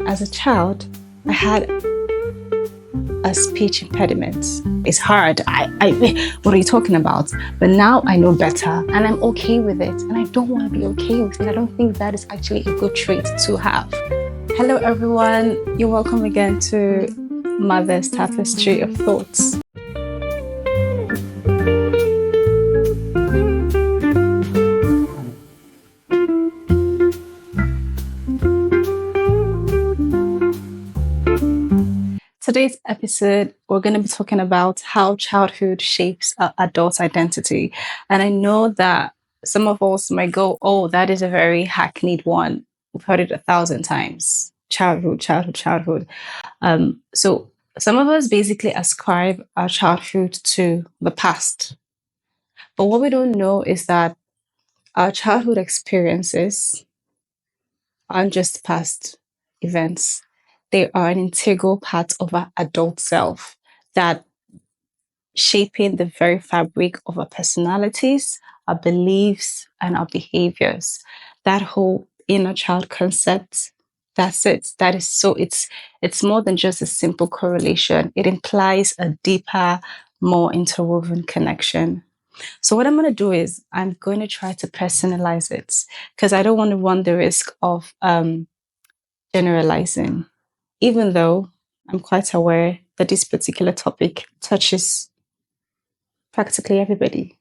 As a child, I had a speech impediment. It's hard. What are you talking about? But now I know better and I'm okay with it. And I don't want to be okay with it. I don't think that is actually a good trait to have. Hello, everyone. You're welcome again to Mother's Tapestry of Thoughts. Today's episode, we're going to be talking about how childhood shapes our adult identity. And I know that some of us might go, oh, that is a very hackneyed one. We've heard it 1,000 times. Childhood, childhood, childhood. So some of us basically ascribe our childhood to the past. But what we don't know is that our childhood experiences aren't just past events. They are an integral part of our adult self that shaping the very fabric of our personalities, our beliefs, and our behaviors. That whole inner child concept, that's it. That is so it's more than just a simple correlation. It implies a deeper, more interwoven connection. So what I'm going to do is I'm going to try to personalize it because I don't want to run the risk of generalizing, even though I'm quite aware that this particular topic touches practically everybody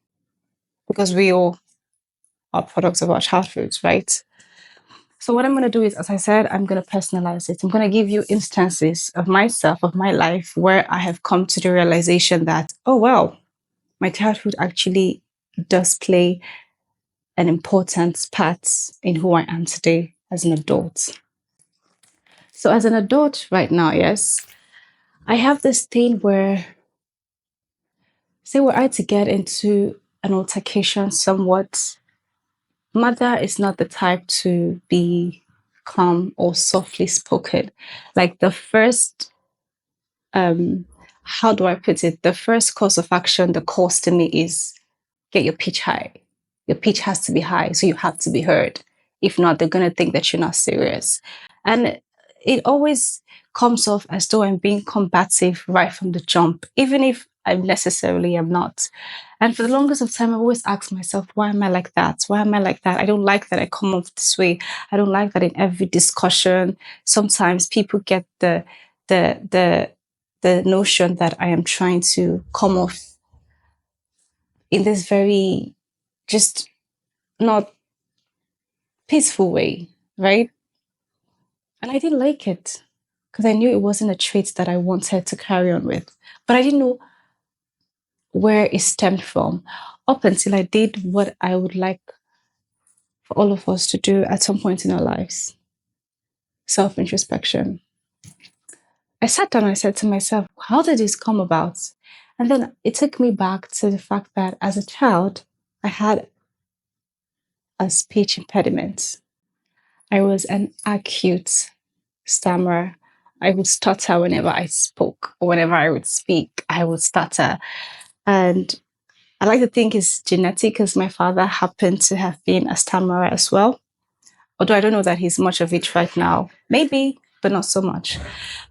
because we all are products of our childhoods, right? So what I'm going to do is, as I said, I'm going to personalize it. I'm going to give you instances of myself, of my life, where I have come to the realization that, oh, well, my childhood actually does play an important part in who I am today as an adult. So as an adult right now, yes, I have this thing where, say, were I to get into an altercation somewhat, mother is not the type to be calm or softly spoken. Like the first, how do I put it? The first course of action that calls to me is get your pitch high. Your pitch has to be high, so you have to be heard. If not, they're going to think that you're not serious. And it always comes off as though I'm being combative right from the jump, even if I necessarily am not. And for the longest of time, I always ask myself, why am I like that? Why am I like that? I don't like that I come off this way. I don't like that in every discussion. Sometimes people get the notion that I am trying to come off in this very just not peaceful way, right? And I didn't like it because I knew it wasn't a trait that I wanted to carry on with. But I didn't know where it stemmed from up until I did what I would like for all of us to do at some point in our lives: self introspection. I sat down and I said to myself, how did this come about? And then it took me back to the fact that as a child, I had a speech impediment. I was an acute stammerer. I would stutter whenever I spoke, or whenever I would speak, I would stutter. And I like to think it's genetic because my father happened to have been a stammerer as well. Although I don't know that he's much of it right now. Maybe, but not so much.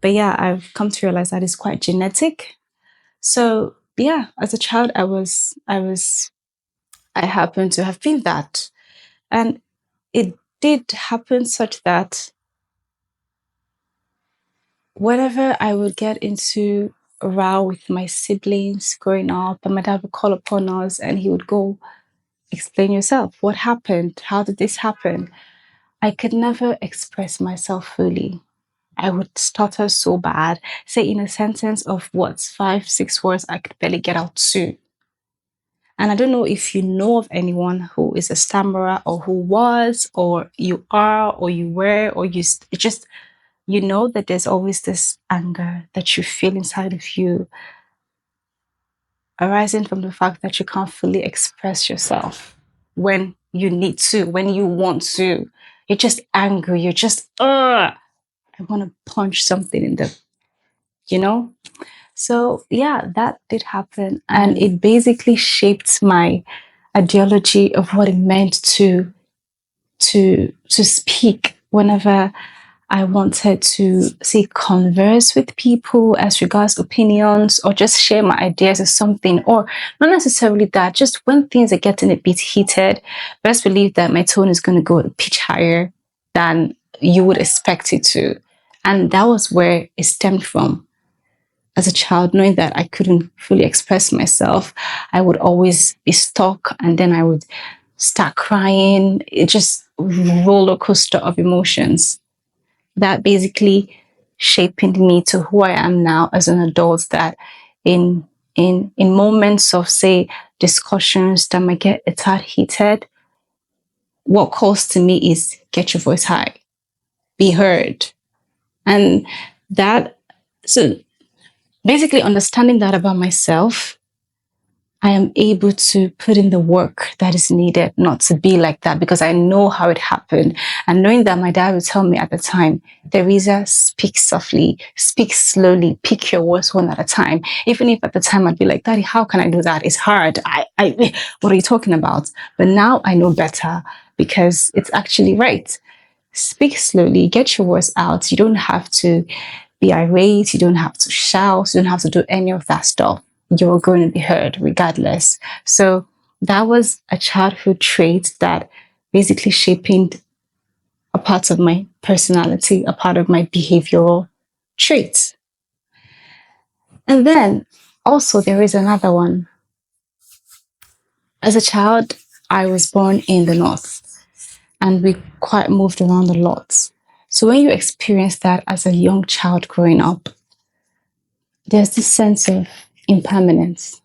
But yeah, I've come to realize that it's quite genetic. So yeah, as a child, I happened to have been that. And it did happen such that whenever I would get into a row with my siblings growing up, and my dad would call upon us and he would go, explain yourself. What happened? How did this happen? I could never express myself fully. I would stutter so bad. Say in a sentence of what, 5, 6 words, I could barely get out 2. And I don't know if you know of anyone who is a stammerer, or who was, or you are, or you were, or you know that there's always this anger that you feel inside of you arising from the fact that you can't fully express yourself when you need to, when you want to. You're just angry. You're just, I want to punch something in the, you know? So yeah, that did happen. And it basically shaped my ideology of what it meant to speak whenever I wanted to say converse with people as regards opinions or just share my ideas or something, or not necessarily that, just when things are getting a bit heated, best believe that my tone is going to go a pitch higher than you would expect it to. And that was where it stemmed from. As a child, knowing that I couldn't fully express myself, I would always be stuck and then I would start crying. It just roller coaster of emotions that basically shaping me to who I am now as an adult. That in moments of say discussions that might get a tad heated, what calls to me is get your voice high, be heard, and that so basically understanding that about myself, I am able to put in the work that is needed not to be like that because I know how it happened. And knowing that my dad would tell me at the time, Teresa, speak softly, speak slowly, pick your words one at a time. Even if at the time I'd be like, Daddy, how can I do that? It's hard. What are you talking about? But now I know better because it's actually right. Speak slowly, get your words out. You don't have to be irate, you don't have to shout, you don't have to do any of that stuff. You're going to be heard regardless. So that was a childhood trait that basically shaping a part of my personality, a part of my behavioral traits. And then also there is another one. As a child, I was born in the north and we quite moved around a lot. So when you experience that as a young child growing up, there's this sense of impermanence,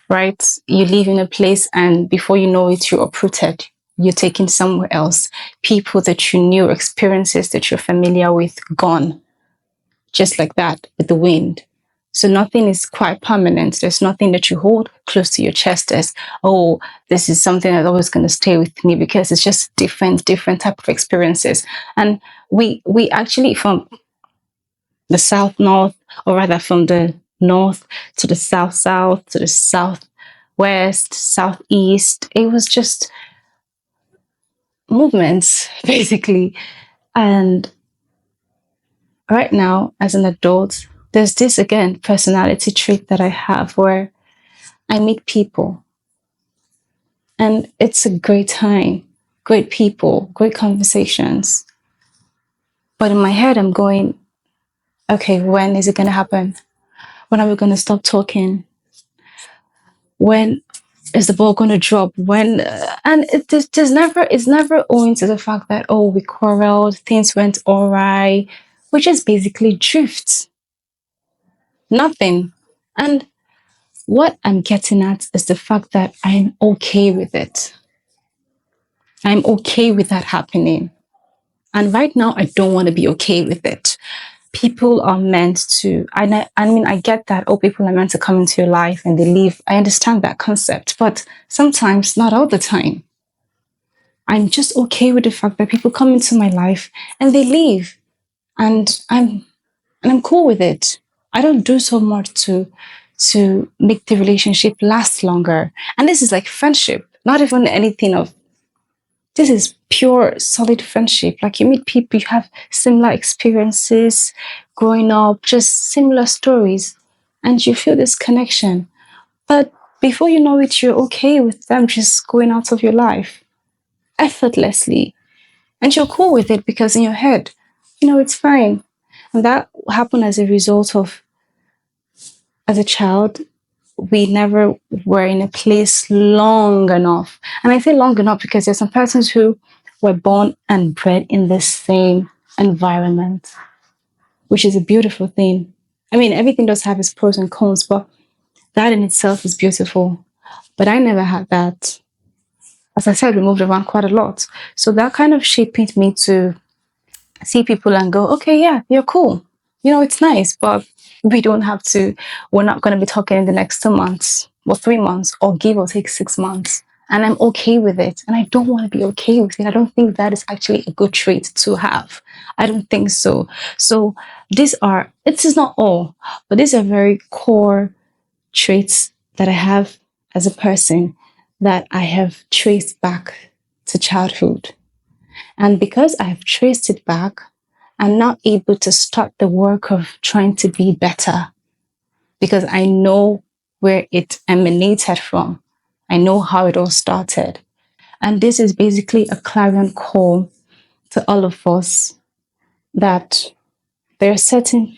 right? You live in a place and before you know it, you're uprooted. You're taken somewhere else. People that you knew, experiences that you're familiar with, gone. Just like that with the wind. So nothing is quite permanent. There's nothing that you hold close to your chest as, oh, this is something that's always going to stay with me because it's just different type of experiences. And we actually from the south north, or rather from the north to the south to the southwest, southeast. It was just movements basically. And right now, as an adult, there's this again personality trait that I have where I meet people and it's a great time, great people, great conversations. But in my head, I'm going, okay, when is it going to happen? When are we going to stop talking? When is the ball going to drop? When? And it's never owing to the fact that, oh, we quarreled, things went all right, which is basically drift. Nothing. And what I'm getting at is the fact that I'm okay with it. I'm okay with that happening. And right now, I don't want to be okay with it. People are meant to, I mean, I get that, oh, people are meant to come into your life and they leave. I understand that concept, but sometimes, not all the time. I'm just okay with the fact that people come into my life and they leave. And I'm cool with it. I don't do so much to make the relationship last longer. And this is like friendship, not even anything of this is pure solid friendship. Like you meet people, you have similar experiences growing up, just similar stories, and you feel this connection. But before you know it, you're okay with them just going out of your life effortlessly. And you're cool with it because in your head, it's fine. And that happened as a result of, as a child, we never were in a place long enough. And I say long enough because there's some persons who were born and bred in the same environment, which is a beautiful thing. I mean, everything does have its pros and cons, but that in itself is beautiful. But I never had that. As I said, we moved around quite a lot. So that kind of shaped me to see people and go, okay, yeah, you're cool. It's nice, but we don't have to, we're not going to be talking in the next 2 months or 3 months or give or take 6 months. And I'm okay with it. And I don't want to be okay with it. I don't think that is actually a good trait to have. I don't think so. So it is not all, but these are very core traits that I have as a person that I have traced back to childhood. And because I've traced it back, I'm now able to start the work of trying to be better because I know where it emanated from. I know how it all started. And this is basically a clarion call to all of us that there are certain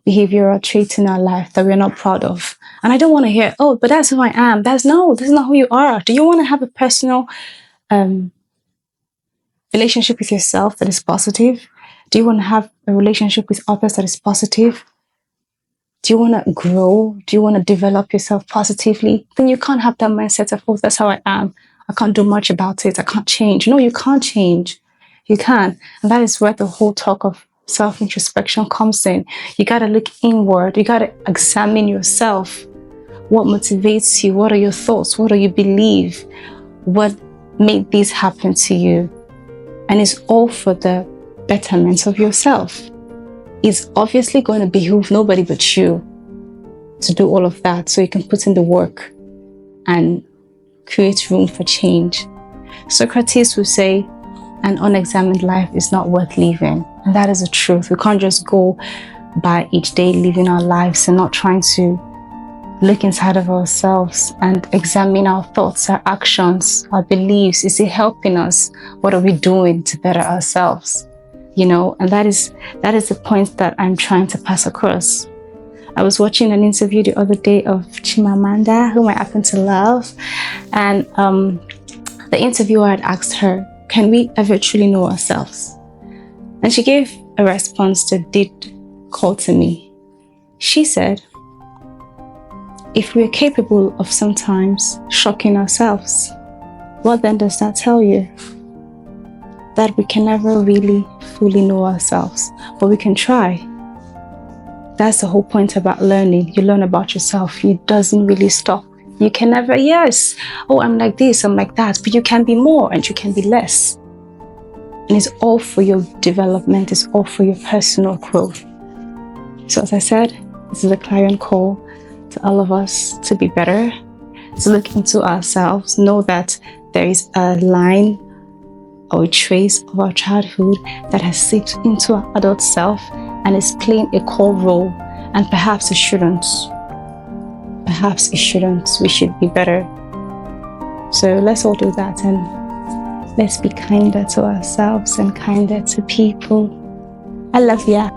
behavioral traits in our life that we're not proud of. And I don't want to hear, oh, but that's who I am. That's not who you are. Do you want to have a personal relationship with yourself that is positive? Do you want to have a relationship with others that is positive? Do you want to grow? Do you want to develop yourself positively? Then you can't have that mindset of, oh, that's how I am. I can't do much about it. I can't change. No, you can't change. You can. And that is where the whole talk of self-introspection comes in. You got to look inward. You got to examine yourself. What motivates you? What are your thoughts? What do you believe? What made this happen to you? And it's all for the betterment of yourself. It's obviously going to behoove nobody but you to do all of that so you can put in the work and create room for change. Socrates would say, an unexamined life is not worth living. And that is the truth. We can't just go by each day living our lives and not trying to look inside of ourselves and examine our thoughts, our actions, our beliefs. Is it helping us? What are we doing to better ourselves? And that is the point that I'm trying to pass across. I was watching an interview the other day of Chimamanda, whom I happen to love. And the interviewer had asked her, can we ever truly know ourselves? And she gave a response that did call to me. She said, if we're capable of sometimes shocking ourselves, what then does that tell you? That we can never really fully know ourselves, but we can try. That's the whole point about learning. You learn about yourself. It doesn't really stop. You can never, yes, oh, I'm like this, I'm like that, but you can be more and you can be less. And it's all for your development. It's all for your personal growth. So as I said, this is a clarion call to all of us to be better, to look into ourselves, know that there is a line or a trace of our childhood that has seeped into our adult self and is playing a core role, and perhaps it shouldn't. Perhaps it shouldn't. We should be better. So let's all do that, and let's be kinder to ourselves and kinder to people. I love ya.